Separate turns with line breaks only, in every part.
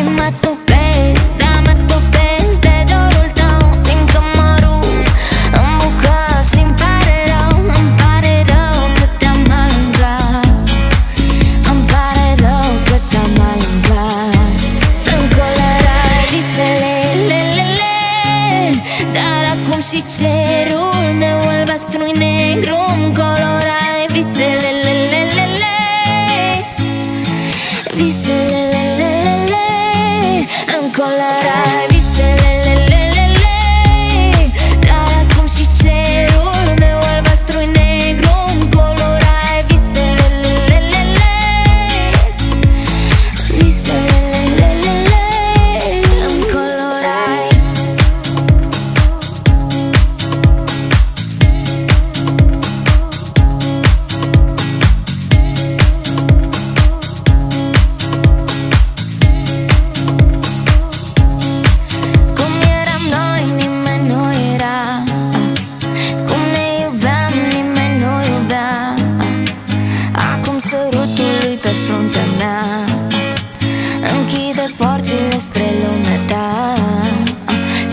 Și mă topesc, da, mă topesc de dorul tău. Simt că mă rup în bucăți și-mi pare rău, îmi pare rău că te-am alungat. Îmi pare rău că te-am alungat. Încolorai visele, lelele, dar acum și cerul meu albastru-i negru. Încolorai visele, lelele, visele, lelele, încolorai visele, lelele, dar acum și cerul meu albastru-i negru. Încolorai visele, lelele, visele, lelele, încolorai. Cum eram noi, nimeni nu era. Cum ne iubeam, nimeni nu iubea. Acum sărutul lui pe fruntea mea închide porțile spre lumea ta.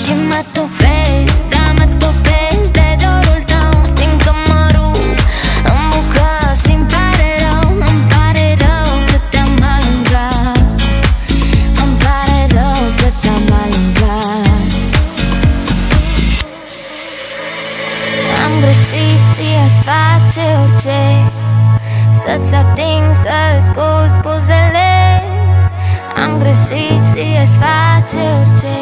Și mă topesc, da, mă topesc de dorul tău. Simt că mă rup în bucăți și-mi pare rău, îmi pare rău că te-am alungat. Îmi pare rău că te-am alungat. Am greșit și aș face orice să-ți ating, să-ți gust buzele. Am greșit și aș face orice